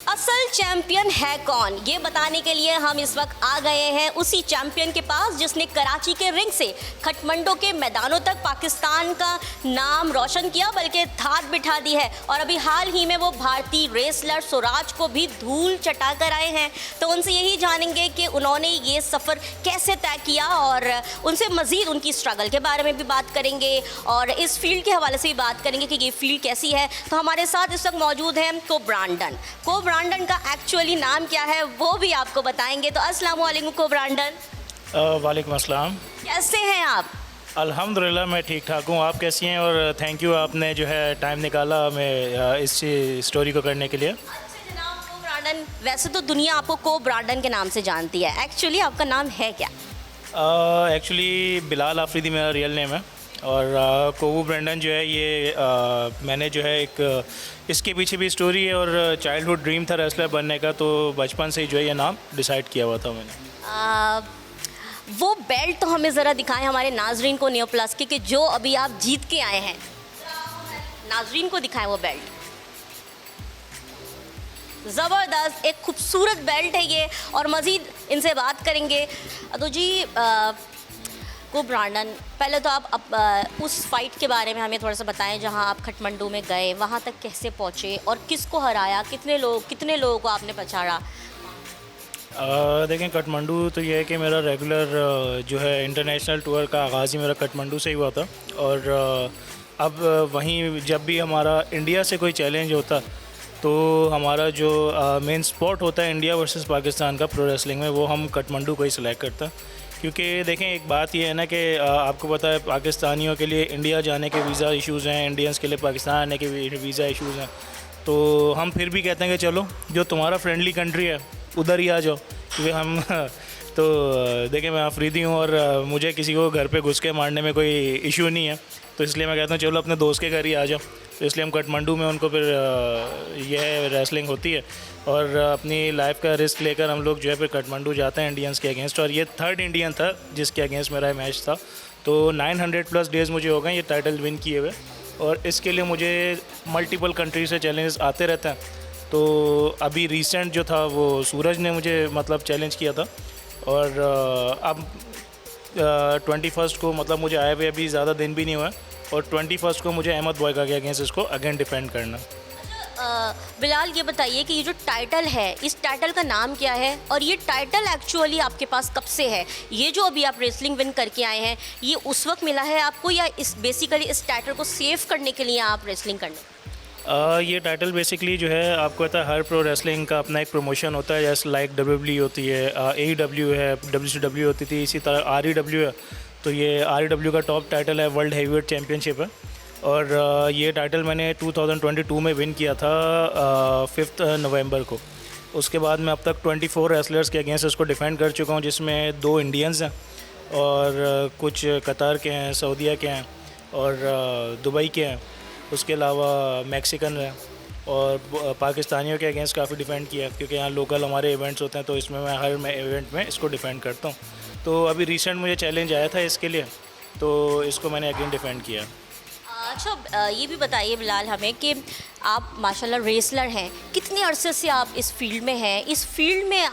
असल चैंपियन है कौन, ये बताने के लिए हम इस वक्त आ गए हैं उसी चैंपियन के पास जिसने कराची के रिंग से खटमंडो के मैदानों तक पाकिस्तान का नाम रोशन किया, बल्कि धात बिठा दी है। और अभी हाल ही में वो भारतीय रेसलर स्वराज को भी धूल चटा कर आए हैं। तो उनसे यही जानेंगे कि उन्होंने ये सफ़र कैसे तय किया और उनसे मज़ीद उनकी स्ट्रगल के बारे में भी बात करेंगे और इस फील्ड के हवाले से भी बात करेंगे कि ये फील्ड कैसी है। तो हमारे साथ इस वक्त मौजूद हैं को ब्रांडन का एक्चुअली नाम क्या है वो भी आपको बताएंगे। तो अस्सलाम वालेकुम को ब्रांडन। वालेकुम अस्सलाम। कैसे हैं आप? अल्हम्दुलिल्लाह मैं ठीक ठाक हूँ। आप कैसी हैं? और थैंक यू आपने जो है टाइम निकाला हमें इस स्टोरी को करने के लिए। अच्छा जनाब को ब्रांडन, वैसे तो दुनिया आपको को ब्रांडन के नाम से जानती है, एक्चुअली आपका नाम है क्या? एक्चुअली बिलाल आफरीदी मेरा रियल नेम है और कोवू ब्रांडन जो है ये मैंने जो है एक इसके पीछे भी स्टोरी है और चाइल्डहुड ड्रीम था रेसलर बनने का, तो बचपन से ही जो है ये नाम डिसाइड किया हुआ था मैंने। वो बेल्ट तो हमें ज़रा दिखाएं हमारे नाजरीन को न्यू प्लस के कि जो अभी आप जीत के आए हैं, नाजरीन को दिखाएं वो बेल्ट। ज़बरदस्त एक खूबसूरत बेल्ट है ये और मज़ीद इनसे बात करेंगे। तो जी को ब्रांडन, पहले तो आप उस फाइट के बारे में हमें थोड़ा सा बताएं जहां आप खटमंडू में गए, वहां तक कैसे पहुंचे और किसको हराया, कितने लोगों को आपने पछाड़ा? देखें काठमांडू तो ये है कि मेरा रेगुलर जो है इंटरनेशनल टूर का आगाज़ ही मेरा काठमांडू से ही हुआ था और अब वहीं जब भी हमारा इंडिया से कोई चैलेंज होता तो हमारा जो मेन स्पॉट होता है इंडिया वर्सेस पाकिस्तान का प्रो रेसलिंग में, वो हम काठमांडू को ही सिलेक्ट करता। क्योंकि देखें एक बात ये है ना कि आपको पता है पाकिस्तानियों के लिए इंडिया जाने के वीज़ा इश्यूज़ हैं, इंडियंस के लिए पाकिस्तान आने के वीज़ा इश्यूज़ हैं, तो हम फिर भी कहते हैं कि चलो जो तुम्हारा फ्रेंडली कंट्री है उधर ही आ जाओ। क्योंकि हम तो देखें मैं अफरीदी हूँ और मुझे किसी को घर पे घुस के मारने में कोई इशू नहीं है, तो इसलिए मैं कहता हूँ चलो अपने दोस्त के घर ही आ जाओ। तो इसलिए हम काठमांडू में उनको फिर यह रेसलिंग होती है और अपनी लाइफ का रिस्क लेकर हम लोग जो है फिर काठमांडू जाते हैं इंडियंस के अगेंस्ट। और ये थर्ड इंडियन था जिसके अगेंस्ट मेरा मैच था, तो 900+ डेज़ मुझे हो गए ये टाइटल विन किए हुए और इसके लिए मुझे मल्टीपल कंट्री से चैलेंजेस आते रहते हैं। तो अभी रिसेंट जो था वो सूरज ने मुझे मतलब चैलेंज किया था और अब 21 को मतलब मुझे आए हुए अभी ज़्यादा दिन भी नहीं हुआ और 21 को मुझे अहमद बॉयका के अगेंस्ट इसको अगेन डिफेंड करना। बिलाल ये बताइए कि ये जो टाइटल है, इस टाइटल का नाम क्या है और ये टाइटल एक्चुअली आपके पास कब से है? ये जो अभी आप रेसलिंग विन करके आए हैं ये उस वक्त मिला है आपको या इस बेसिकली इस टाइटल को सेव करने के लिए आप रेसलिंग करने? ये टाइटल बेसिकली जो है आपको पता है हर प्रो रेसलिंग का अपना एक प्रमोशन होता है, जैसे लाइक WWE होती है, AEW है, WCW होती थी, इसी तरह REW है। तो ये REW का टॉप टाइटल है, वर्ल्ड हैवीवेट चैम्पियनशिप है और ये टाइटल मैंने 2022 में विन किया था 5 नवंबर को। उसके बाद मैं अब तक 24 रेसलर्स के अगेंस्ट इसको डिफेंड कर चुका हूँ, जिसमें 2 इंडियंस हैं और कुछ कतर के हैं, सऊदीया के हैं और दुबई के हैं, उसके अलावा मैक्सिकन है और पाकिस्तानियों के अगेंस्ट काफ़ी डिफेंड किया क्योंकि यहाँ लोकल हमारे इवेंट्स होते हैं, तो इसमें मैं हर इवेंट में इसको डिफेंड करता हूँ। तो अभी रिसेंट मुझे चैलेंज आया था इसके लिए, तो इसको मैंने अगेन डिफेंड किया। अच्छा ये भी बताइए बिलाल हमें कि आप माशाल्लाह रेसलर हैं, कितने अरसे से आप इस फील्ड में हैं? इस फील्ड में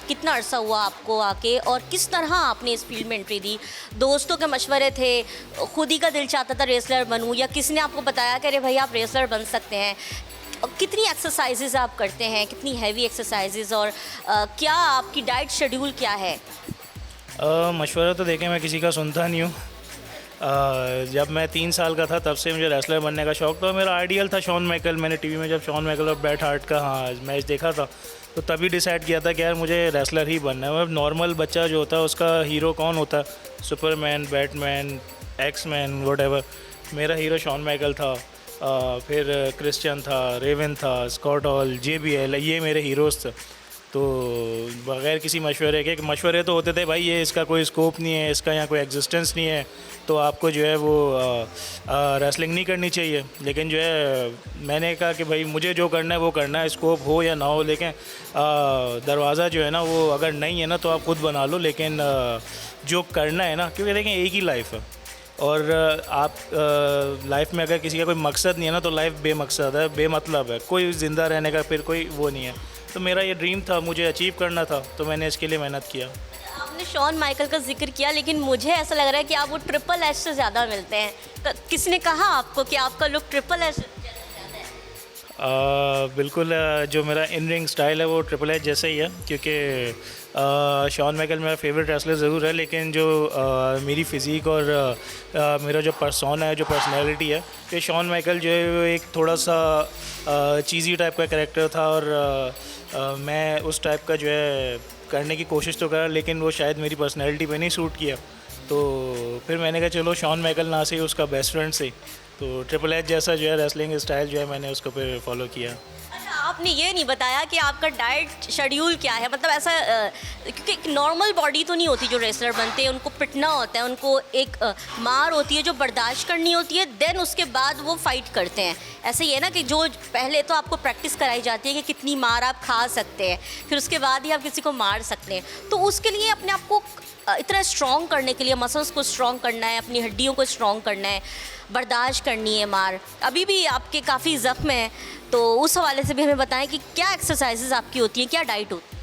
कितना अरसा हुआ आपको आके और किस तरह आपने इस फील्ड में एंट्री दी? दोस्तों के मशवरे थे, खुद ही का दिल चाहता था रेसलर बनूं, या किसी ने आपको बताया कि अरे भाई आप रेसलर बन सकते हैं? कितनी एक्सरसाइजेज़ आप करते हैं, कितनी हैवी एक्सरसाइजेज़ और क्या आपकी डाइट शेड्यूल क्या है? मशवरा तो देखें मैं किसी का सुनता नहीं हूँ। जब मैं 3 साल का था तब से मुझे रेसलर बनने का शौक़ था। मेरा आइडियल था शॉन माइकल। मैंने टीवी में जब शॉन माइकल और ब्रेट हार्ट का मैच देखा था तो तभी डिसाइड किया था कि यार मुझे रेसलर ही बनना है। नॉर्मल बच्चा जो होता है उसका हीरो कौन होता है? Superman, Batman, X man, whatever. मेरा हीरो शॉन माइकल था, फिर क्रिश्चियन था, रेवन था, स्कॉट हॉल, JBL, ये मेरे हीरोज़ थे। तो बग़ैर किसी मशवरे के, मशवरे तो होते थे भाई ये इसका कोई स्कोप नहीं है, इसका यहाँ कोई एग्जिस्टेंस नहीं है, तो आपको जो है वो रेसलिंग नहीं करनी चाहिए। लेकिन जो है मैंने कहा कि भाई मुझे जो करना है वो करना है, स्कोप हो या ना हो, लेकिन दरवाज़ा जो है ना वो अगर नहीं है ना तो आप खुद बना लो, लेकिन जो करना है ना, क्योंकि देखें एक ही लाइफ है और आप लाइफ में अगर किसी का कोई मकसद नहीं है ना तो लाइफ बेमकसद है, बेमतलब है, कोई ज़िंदा रहने का फिर कोई वो नहीं है। तो मेरा ये ड्रीम था, मुझे अचीव करना था, तो मैंने इसके लिए मेहनत किया। आपने शॉन माइकल का जिक्र किया, लेकिन मुझे ऐसा लग रहा है कि आप वो ट्रिपल एच से ज़्यादा मिलते हैं। किसने कहा आपको कि आपका लुक ट्रिपल एच? बिल्कुल, जो मेरा इन रिंग स्टाइल है वो ट्रिपल एच जैसा ही है, क्योंकि शॉन माइकल मेरा फेवरेट रेसलर ज़रूर है, लेकिन जो मेरी फ़िज़ीक और मेरा जो पर्सोना है, जो पर्सनैलिटी है, ये शॉन माइकल जो है वो एक थोड़ा सा चीज़ी टाइप का कैरेक्टर था, और मैं उस टाइप का जो है करने की कोशिश तो करा, लेकिन वो शायद मेरी पर्सनैलिटी पे नहीं सूट किया। तो फिर मैंने कहा चलो शॉन माइकल ना से उसका बेस्ट फ्रेंड से, तो ट्रिपल एच जैसा जो है रेसलिंग स्टाइल जो है मैंने उसको फिर फॉलो किया। अच्छा, आपने ये नहीं बताया कि आपका डाइट शेड्यूल क्या है, मतलब ऐसा क्योंकि एक नॉर्मल बॉडी तो नहीं होती जो रेसलर बनते हैं, उनको पिटना होता है, उनको एक मार होती है जो बर्दाश्त करनी होती है, देन उसके बाद वो फाइट करते हैं। ऐसे ही है ना कि जो पहले तो आपको प्रैक्टिस कराई जाती है कि कितनी मार आप खा सकते हैं, फिर उसके बाद ही आप किसी को मार सकते हैं। तो उसके लिए अपने आप को इतना स्ट्रॉन्ग करने के लिए मसल्स को स्ट्रॉन्ग करना है, अपनी हड्डियों को स्ट्रॉन्ग करना है, बर्दाश्त करनी है मार। अभी भी आपके काफ़ी ज़ख्म हैं, तो उस हवाले से भी हमें बताएं कि क्या एक्सरसाइजेज आपकी होती हैं, क्या डाइट होती है?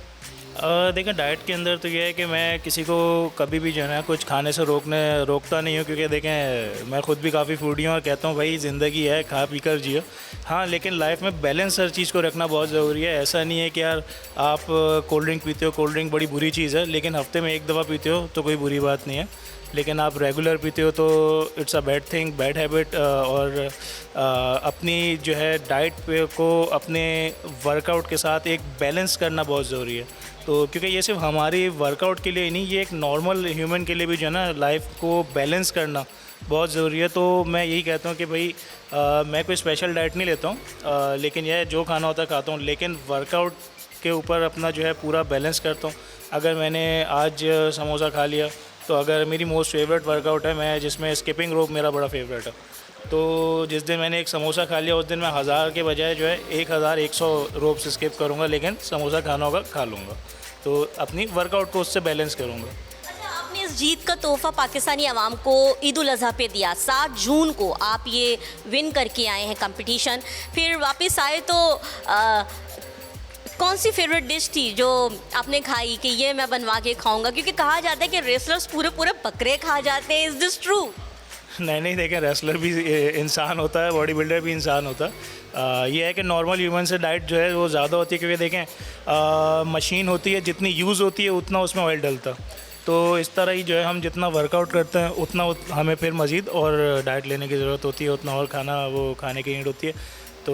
देखें, डाइट के अंदर तो ये है कि मैं किसी को कभी भी जो है ना कुछ खाने से रोकता नहीं हूँ, क्योंकि देखें मैं ख़ुद भी काफ़ी फूडी हूँ और कहता हूँ भाई ज़िंदगी है, खा पी कर जियो। हाँ, लेकिन लाइफ में बैलेंस हर चीज़ को रखना बहुत ज़रूरी है। ऐसा नहीं है कि यार आप कोल्ड ड्रिंक पीते हो, कोल्ड ड्रिंक बड़ी बुरी चीज़ है, लेकिन हफ्ते में एक दफ़ा पीते हो तो कोई बुरी बात नहीं है, लेकिन आप रेगुलर पीते हो तो it's a bad thing, bad habit. और अपनी जो है डाइट पे को अपने वर्कआउट के साथ एक बैलेंस करना बहुत ज़रूरी है। तो क्योंकि ये सिर्फ हमारी वर्कआउट के लिए ही नहीं, ये एक नॉर्मल ह्यूमन के लिए भी जो है ना लाइफ को बैलेंस करना बहुत ज़रूरी है। तो मैं यही कहता हूँ कि भाई मैं कोई स्पेशल डाइट नहीं लेता हूँ, लेकिन यह जो खाना होता है खाता हूँ, लेकिन वर्कआउट के ऊपर अपना जो है पूरा बैलेंस करता हूँ। अगर मैंने आज समोसा खा लिया, तो अगर मेरी मोस्ट फेवरेट वर्कआउट है मैं जिसमें स्किपिंग रोप मेरा बड़ा फेवरेट है, तो जिस दिन मैंने एक समोसा खा लिया उस दिन मैं 1000 के बजाय जो है 1100 रोप्स स्किप करूँगा, लेकिन समोसा खाना होगा खा लूँगा, तो अपनी वर्कआउट को उससे बैलेंस करूँगा। अच्छा, आपने इस जीत का तोहफा पाकिस्तानी आवाम को ईद उल अज़हा पे दिया। 7 जून को आप ये विन करके आए हैं कंपटीशन, फिर वापस आए तो कौन सी फेवरेट डिश थी जो आपने खाई कि ये मैं बनवा के खाऊंगा? क्योंकि कहा जाता है कि रेसलर्स पूरे पूरे बकरे खा जाते हैं, इज़ दिस ट्रू? नहीं, देखें, रेसलर भी इंसान होता है, बॉडी बिल्डर भी इंसान होता है। ये है कि नॉर्मल ह्यूमन से डाइट जो है वो ज़्यादा होती है, क्योंकि देखें मशीन होती है, जितनी यूज़ होती है उतना उसमें ऑयल डलता। तो इस तरह ही जो है हम जितना वर्कआउट करते हैं उतना हमें फिर मज़ीद और डाइट लेने की ज़रूरत होती है, उतना और खाने की नीड होती है। तो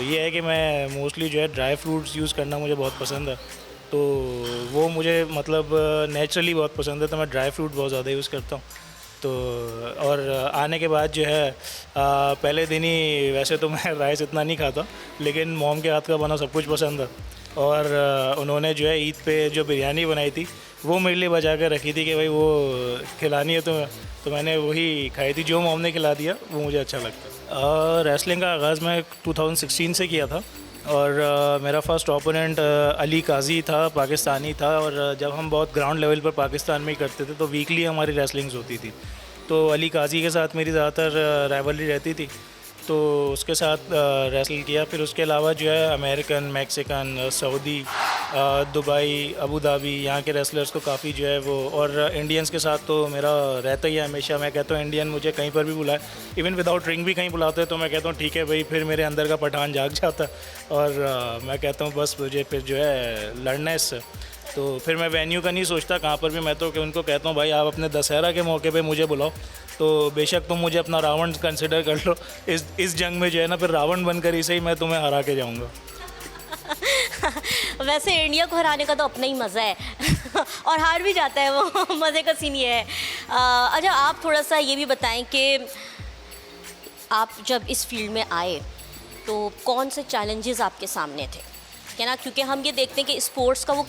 ये है कि मैं मोस्टली जो है ड्राई फ्रूट्स यूज़ करना मुझे बहुत पसंद है, तो वो मुझे मतलब नेचुरली बहुत पसंद है, तो मैं ड्राई फ्रूट बहुत ज़्यादा यूज़ करता हूँ। तो और आने के बाद जो है पहले दिन ही वैसे तो मैं राइस इतना नहीं खाता, लेकिन मॉम के हाथ का बना सब कुछ पसंद है, और उन्होंने जो है ईद पे जो बिरयानी बनाई थी वो मेरे लिए बचा कर रखी थी कि भाई वो खिलानी है तो मैंने वही खाई थी, जो मॉम ने खिला दिया वो मुझे अच्छा लगता। रेसलिंग का आगाज़ मैं 2016 से किया था, और मेरा फ़र्स्ट ओपोनेंट अली काजी था, पाकिस्तानी था, और जब हम बहुत ग्राउंड लेवल पर पाकिस्तान में ही करते थे तो वीकली हमारी रेसलिंग्स होती थी, तो अली काजी के साथ मेरी ज़्यादातर राइवलरी रहती थी, तो उसके साथ रेसल किया। फिर उसके अलावा जो है American, Mexican, Saudi, Dubai, Abu Dhabi, यहाँ के रेसलर्स को काफ़ी जो है वो, और इंडियंस के साथ तो मेरा रहता ही है हमेशा। मैं कहता हूँ इंडियन मुझे कहीं पर भी बुलाए, इवन विदाउट रिंग भी कहीं बुलाते हैं तो मैं कहता हूँ ठीक है भाई, फिर मेरे अंदर का पठान जाग जाता है, और मैं कहता हूँ बस मुझे फिर जो है लड़ना है इससे। तो फिर मैं वेन्यू का नहीं सोचता कहाँ पर भी, मैं तो उनको कहता हूँ भाई आप अपने दशहरा के मौके पे मुझे बुलाओ, तो बेशक तुम मुझे अपना रावण कंसिडर कर लो, इस जंग में जो है ना फिर रावण बनकर ही सही मैं तुम्हें हरा के जाऊँगा। वैसे इंडिया को हराने का तो अपना ही मज़ा है और हार भी जाता है वो मज़े का सीन ये है। अच्छा, आप थोड़ा सा ये भी बताएं कि आप जब इस फील्ड में आए तो कौन से चैलेंजेस आपके सामने थे, क्या ना? क्योंकि हम ये देखते हैं कि स्पोर्ट्स का वो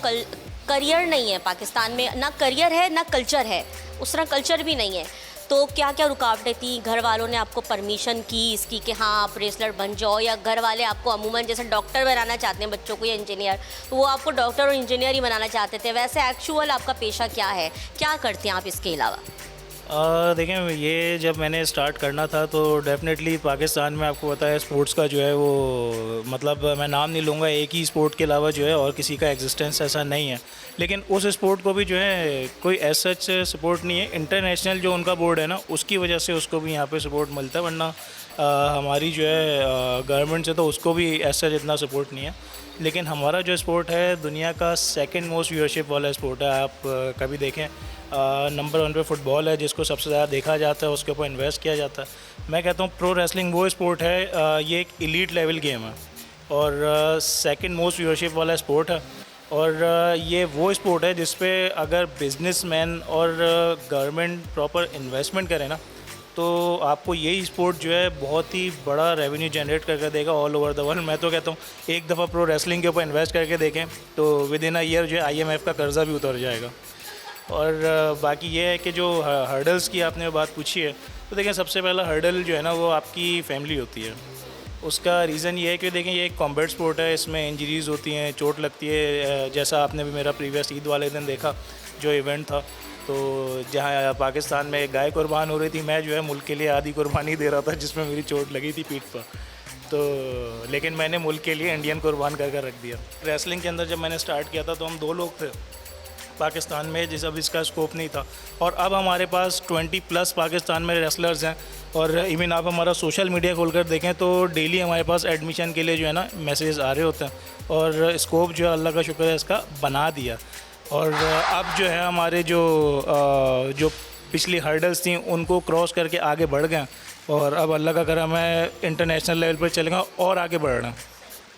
करियर नहीं है पाकिस्तान में, ना करियर है ना कल्चर है, उस तरह कल्चर भी नहीं है। तो क्या क्या रुकावटें थी? घर वालों ने आपको परमिशन की इसकी कि हाँ आप रेसलर बन जाओ, या घर वाले आपको अमूमन जैसे डॉक्टर बनाना चाहते हैं बच्चों को या इंजीनियर, तो वो आपको डॉक्टर और इंजीनियर ही बनाना चाहते थे? वैसे एक्चुअल आपका पेशा क्या है, क्या करते हैं आप इसके अलावा? देखें, ये जब मैंने स्टार्ट करना था तो डेफिनेटली पाकिस्तान में आपको पता है स्पोर्ट्स का जो है वो मतलब मैं नाम नहीं लूँगा, एक ही स्पोर्ट के अलावा जो है और किसी का एग्जिस्टेंस ऐसा नहीं है। लेकिन उस स्पोर्ट को भी जो है कोई ऐसा सपोर्ट नहीं है। इंटरनेशनल जो उनका बोर्ड है ना, उसकी वजह से उसको भी यहाँ पे सपोर्ट मिलता है, वरना हमारी जो है गवर्नमेंट से तो उसको भी ऐसा जितना सपोर्ट नहीं है। लेकिन हमारा जो स्पोर्ट है दुनिया का सेकंड मोस्ट व्यूअरशिप वाला स्पोर्ट है। आप कभी देखें, नंबर 1 पे फुटबॉल है जिसको सबसे ज़्यादा देखा जाता है, उसके ऊपर इन्वेस्ट किया जाता है। मैं कहता हूँ प्रो रेसलिंग वो स्पोर्ट है, ये एक एलीट लेवल गेम है और सेकंड मोस्ट व्यूअरशिप वाला स्पोर्ट है। और ये वो स्पोर्ट है जिस पे अगर बिजनेसमैन और गवर्नमेंट प्रॉपर इन्वेस्टमेंट करें ना, तो आपको यही स्पोर्ट जो है बहुत ही बड़ा रेवेन्यू जनरेट करके देगा ऑल ओवर द वर्ल्ड। मैं तो कहता हूँ एक दफ़ा प्रो रेसलिंग के ऊपर इन्वेस्ट करके देखें तो विद इन अ ईयर जो है IMF का कर्जा भी उतर जाएगा। और बाकी ये है कि जो हर्डल्स की आपने बात पूछी है, तो देखें सबसे पहला हर्डल जो है ना वो आपकी फैमिली होती है। उसका रीज़न ये है कि देखें ये एक कॉम्बैट स्पोर्ट है, इसमें इंजरीज़ होती हैं, चोट लगती है। जैसा आपने भी मेरा प्रीवियस ईद वाले दिन देखा जो इवेंट था, तो जहाँ पाकिस्तान में एक गाय कुर्बान हो रही थी, मैं जो है मुल्क के लिए आधी कुर्बानी दे रहा था जिसमें मेरी चोट लगी थी पीठ पर। तो लेकिन मैंने मुल्क के लिए इंडियन कुर्बान कर रख दिया। रेसलिंग के अंदर जब मैंने स्टार्ट किया था तो हम 2 लोग थे पाकिस्तान में, जिस अब इसका स्कोप नहीं था। और अब हमारे पास 20+ पाकिस्तान में रेसलर्स हैं। और इवन आप हमारा सोशल मीडिया खोलकर देखें तो डेली हमारे पास एडमिशन के लिए जो है ना मैसेज आ रहे होते हैं। और स्कोप जो है अल्लाह का शुक्र है इसका बना दिया। और अब जो है हमारे जो पिछली हर्डल्स थी उनको क्रॉस करके आगे बढ़ गए और अब अल्लाह का करम है इंटरनेशनल लेवल पर चलेगा और आगे बढ़ रहे हैं।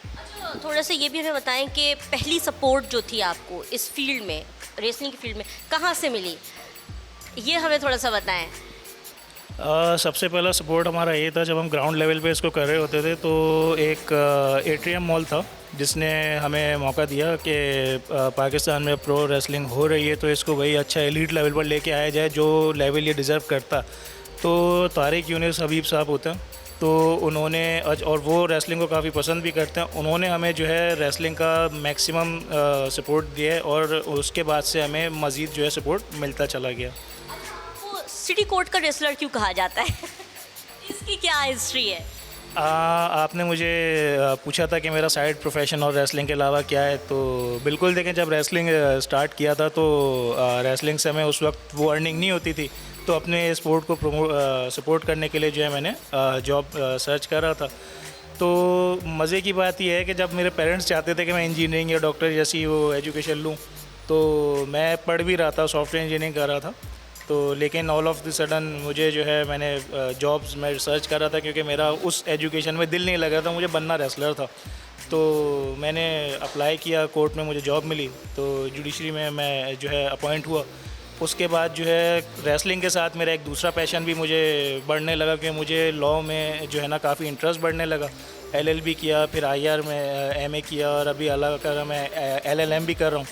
अच्छा, थोड़ा सा ये भी हमें बताएं कि पहली सपोर्ट जो थी आपको इस फील्ड में, रेसलिंग की फील्ड में, कहाँ से मिली, ये हमें थोड़ा सा बताएं। सबसे पहला सपोर्ट हमारा ये था जब हम ग्राउंड लेवल पे इसको कर रहे होते थे, तो एक एट्रियम मॉल था जिसने हमें मौका दिया कि पाकिस्तान में प्रो रेसलिंग हो रही है तो इसको वही अच्छा एलीट लेवल पर लेके आया जाए जो लेवल ये डिज़र्व करता। तो तारिक यूनिस हबीब साहब होते हैं, तो उन्होंने और वो रेसलिंग को काफ़ी पसंद भी करते हैं, उन्होंने हमें जो है रेसलिंग का मैक्सिमम सपोर्ट दिया है और उसके बाद से हमें मज़ीद जो है सपोर्ट मिलता चला गया। वो सिटी कोर्ट का रेसलर क्यों कहा जाता है? इसकी क्या हिस्ट्री है? आपने मुझे पूछा था कि मेरा साइड प्रोफेशन और रेसलिंग के अलावा क्या है, तो बिल्कुल देखें जब रेसलिंग स्टार्ट किया था तो रेसलिंग से हमें उस वक्त वो अर्निंग नहीं होती थी, तो अपने स्पोर्ट को सपोर्ट करने के लिए जो है मैंने जॉब सर्च कर रहा था। तो मज़े की बात यह है कि जब मेरे पेरेंट्स चाहते थे कि मैं इंजीनियरिंग या डॉक्टर जैसी वो एजुकेशन लूँ, तो मैं पढ़ भी रहा था, सॉफ्टवेयर इंजीनियरिंग कर रहा था। तो लेकिन ऑल ऑफ द सडन मुझे जो है मैंने जॉब्स में सर्च कर रहा था क्योंकि मेरा उस एजुकेशन में दिल नहीं लग रहा था, मुझे बनना रेसलर था। तो मैंने अप्लाई किया, कोर्ट में मुझे जॉब मिली, तो जुडिशरी में मैं जो है अपॉइंट हुआ। उसके बाद जो है रेसलिंग के साथ मेरा एक दूसरा पैशन भी मुझे बढ़ने लगा कि मुझे लॉ में जो है ना काफ़ी इंटरेस्ट बढ़ने लगा। LLB किया, फिर IR में MA किया और अभी अल्लाह का करम मैं LLM भी कर रहा हूँ।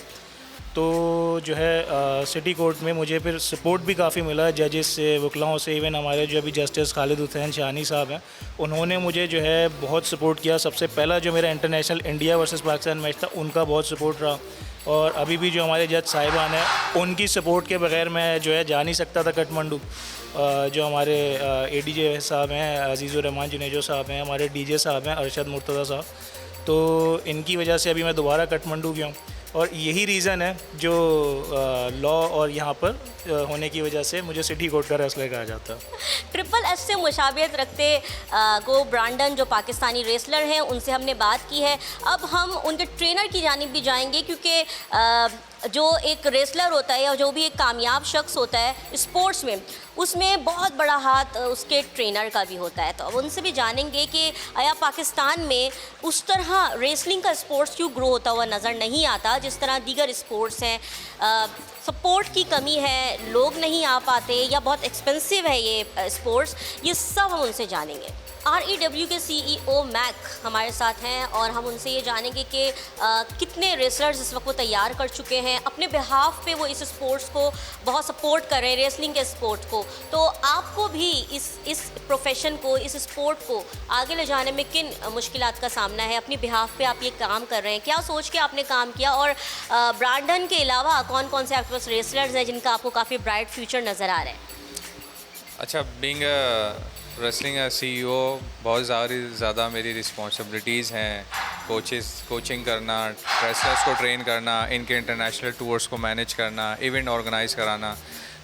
तो जो है सिटी कोर्ट में मुझे फिर सपोर्ट भी काफ़ी मिला जजेस से, वकलाओं से। इवन हमारे जो अभी जस्टिस खालिद हुसैन शानी साहब हैं, उन्होंने मुझे जो है बहुत सपोर्ट किया। सबसे पहला जो मेरा international India versus Pakistan match था उनका बहुत सपोर्ट रहा। और अभी भी जो हमारे जज साहिबान हैं उनकी सपोर्ट के बगैर मैं जो है जा नहीं सकता था काठमांडू। जो हमारे ADJ साहब हैं, अजीज़ुर रहमान जुनेजो साहब हैं, हमारे DJ साहब हैं अरशद मुर्तज़ा साहब, तो इनकी वजह से अभी मैं दोबारा काठमांडू गया हूँ। और यही रीज़न है जो लॉ और यहाँ पर होने की वजह से मुझे सिटी कोर्ट का रेसलर कहा जाता है। ट्रिपल एच से मुशाबियत रखते को ब्रांडन जो पाकिस्तानी रेसलर हैं उनसे हमने बात की है। अब हम उनके ट्रेनर की जानिब भी जाएंगे क्योंकि जो एक रेसलर होता है या जो भी एक कामयाब शख्स होता है स्पोर्ट्स में, उसमें बहुत बड़ा हाथ उसके ट्रेनर का भी होता है। तो अब उनसे भी जानेंगे कि आया पाकिस्तान में उस तरह रेसलिंग का स्पोर्ट्स क्यों ग्रो होता हुआ नज़र नहीं आता जिस तरह दीगर स्पोर्ट्स हैं। सपोर्ट की कमी है, लोग नहीं आ पाते या बहुत एक्सपेंसिव है ये स्पोर्ट्स, ये सब हम उनसे जानेंगे। REW के CEO मैक हमारे साथ हैं और हम उनसे ये जानेंगे कि कितने रेसलर्स इस वक्त वो तैयार कर चुके हैं, अपने बिहाफ पे वो इस स्पोर्ट्स को बहुत सपोर्ट कर रहे हैं, रेसलिंग के स्पोर्ट को। तो आपको भी इस प्रोफेशन को, इस स्पोर्ट को आगे ले जाने में किन मुश्किलात का सामना है? अपनी बिहाफ पे आप ये काम कर रहे हैं, क्या सोच के आपने काम किया? और ब्रांडन के अलावा कौन कौन से आपके पास रेसलर्स हैं जिनका आपको काफ़ी ब्राइट फ्यूचर नज़र आ रहा है? अच्छा, बीइंग रेसलिंग CEO बहुत ज़्यादा मेरी रिस्पॉन्सिबिलिटीज़ हैं। कोचिंग करना, रेसलर्स को ट्रेन करना, इनके इंटरनेशनल टूर्स को मैनेज करना, इवेंट ऑर्गेनाइज़ कराना।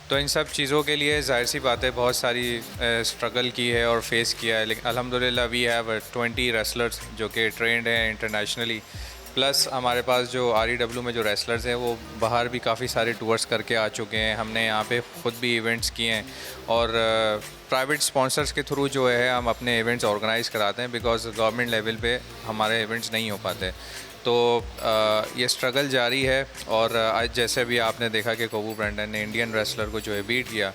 तो इन सब चीज़ों के लिए ज़ाहिर सी बात है बहुत सारी स्ट्रगल की है और फेस किया है, लेकिन अल्हम्दुलिल्लाह वी हैव 20 रेसलर्स जो कि ट्रेंड हैं इंटरनेशनली। प्लस हमारे पास जो REW में जो रेसलर्स हैं वो बाहर भी काफ़ी सारे टूर्स करके आ चुके हैं। हमने यहाँ पे ख़ुद भी इवेंट्स किए हैं और प्राइवेट स्पॉन्सर्स के थ्रू जो है हम अपने इवेंट्स ऑर्गेनाइज़ कराते हैं, बिकॉज़ गवर्नमेंट लेवल पे हमारे इवेंट्स नहीं हो पाते। तो ये स्ट्रगल जारी है और आज जैसे भी आपने देखा कि कोबू ब्रैंडन ने इंडियन रेसलर को जो है बीट किया,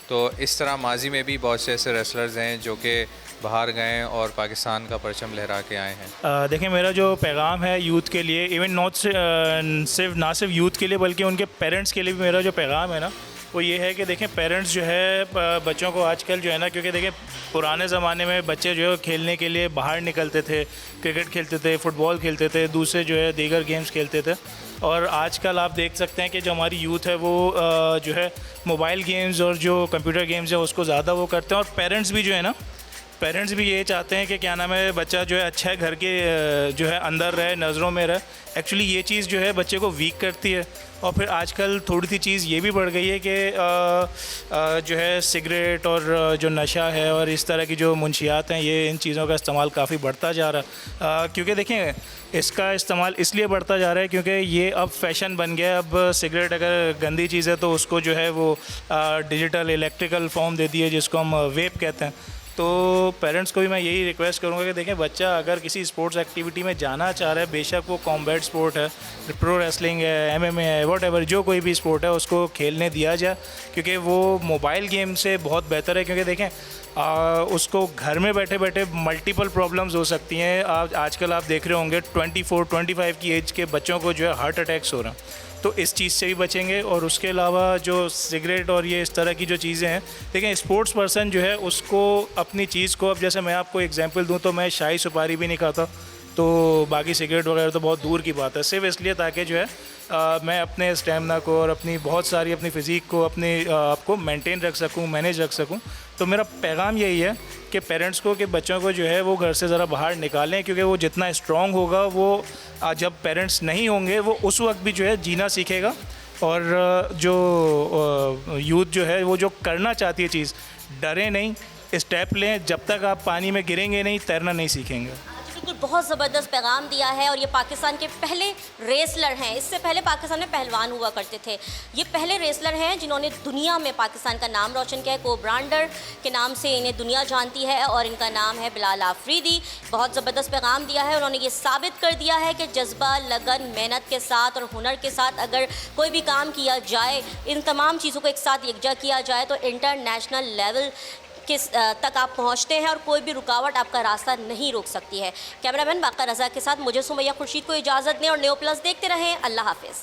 तो इस तरह माजी में भी बहुत से ऐसे रेसलर्स हैं जो कि बाहर गए और पाकिस्तान का परचम लहरा के आए हैं। देखिए, मेरा जो पैगाम है यूथ के लिए, इवन ना सिर्फ यूथ के लिए बल्कि उनके पेरेंट्स के लिए भी मेरा जो पैगाम है ना, वो ये है कि देखें पेरेंट्स जो है बच्चों को आजकल जो है ना, क्योंकि देखें पुराने ज़माने में बच्चे जो है खेलने के लिए बाहर निकलते थे, क्रिकेट खेलते थे, फुटबॉल खेलते थे, दूसरे जो है दीगर गेम्स खेलते थे। और आजकल आप देख सकते हैं कि जो हमारी यूथ है वो जो है मोबाइल गेम्स और जो कंप्यूटर गेम्स है उसको ज़्यादा वो करते हैं। और पेरेंट्स भी जो है ना, पेरेंट्स भी ये चाहते हैं कि क्या नाम है, बच्चा जो है अच्छा है घर के जो है अंदर रहे, नज़रों में रहे। एक्चुअली ये चीज़ जो है बच्चे को वीक करती है। और फिर आजकल थोड़ी सी चीज़ ये भी बढ़ गई है कि जो है सिगरेट और जो नशा है और इस तरह की जो मुंशियात हैं, ये इन चीज़ों का इस्तेमाल काफ़ी बढ़ता जा रहा है। क्योंकि देखें इसका इस्तेमाल इसलिए बढ़ता जा रहा है क्योंकि ये अब फैशन बन गया है। अब सिगरेट अगर गंदी चीज़ है तो उसको जो है वो डिजिटल इलेक्ट्रिकल फॉर्म दे दी है, जिसको हम वेप कहते हैं। तो पेरेंट्स को भी मैं यही रिक्वेस्ट करूँगा कि देखें बच्चा अगर किसी स्पोर्ट्स एक्टिविटी में जाना चाह रहा है, बेशक वो कॉम्बैट स्पोर्ट है, प्रो रेसलिंग है, MMA है, वॉटेवर जो कोई भी स्पोर्ट है उसको खेलने दिया जाए, क्योंकि वो मोबाइल गेम से बहुत बेहतर है। क्योंकि देखें उसको घर में बैठे बैठे मल्टीपल प्रॉब्लम्स हो सकती हैं। आजकल आप देख रहे होंगे 24-25 की एज के बच्चों को जो है हार्ट अटैक्स हो रहे हैं। तो इस चीज़ से भी बचेंगे। और उसके अलावा जो सिगरेट और ये इस तरह की जो चीज़ें हैं, देखें स्पोर्ट्स पर्सन जो है उसको अपनी चीज़ को, अब जैसे मैं आपको एग्जांपल दूं तो मैं शाही सुपारी भी नहीं खाता, तो बाकी सिगरेट वगैरह तो बहुत दूर की बात है। सिर्फ इसलिए ताकि जो है मैं अपने स्टेमिना को और अपनी बहुत सारी अपनी फ़िज़ीक को अपने आपको मेंटेन रख सकूं, मैनेज रख सकूं। तो मेरा पैगाम यही है कि पेरेंट्स को कि बच्चों को जो है वो घर से ज़रा बाहर निकालें, क्योंकि वो जितना स्ट्रॉन्ग होगा वो जब पेरेंट्स नहीं होंगे वो उस वक्त भी जो है जीना सीखेगा। और जो यूथ जो है वो जो करना चाहती है चीज़, डरें नहीं, स्टेप लें। जब तक आप पानी में गिरेंगे नहीं, तैरना नहीं सीखेंगे। बिल्कुल, बहुत ज़बरदस्त पैगाम दिया है। और ये पाकिस्तान के पहले रेसलर हैं। इससे पहले पाकिस्तान में पहलवान हुआ करते थे। ये पहले रेसलर हैं जिन्होंने दुनिया में पाकिस्तान का नाम रोशन किया है। कोबू ब्रैंडन के नाम से इन्हें दुनिया जानती है और इनका नाम है बिलाल आफरीदी। बहुत ज़बरदस्त पैगाम दिया है। उन्होंने ये साबित कर दिया है कि जज्बा, लगन, मेहनत के साथ और हुनर के साथ अगर कोई भी काम किया जाए, इन तमाम चीज़ों को एक साथ यकजा किया जाए तो इंटरनेशनल लेवल तक आप पहुंचते हैं और कोई भी रुकावट आपका रास्ता नहीं रोक सकती है। कैमरामैन बाकर रज़ा के साथ मुझे सुमैया खुर्शीद को इजाज़त दें और न्यू प्लस देखते रहें। अल्लाह हाफ़िज़।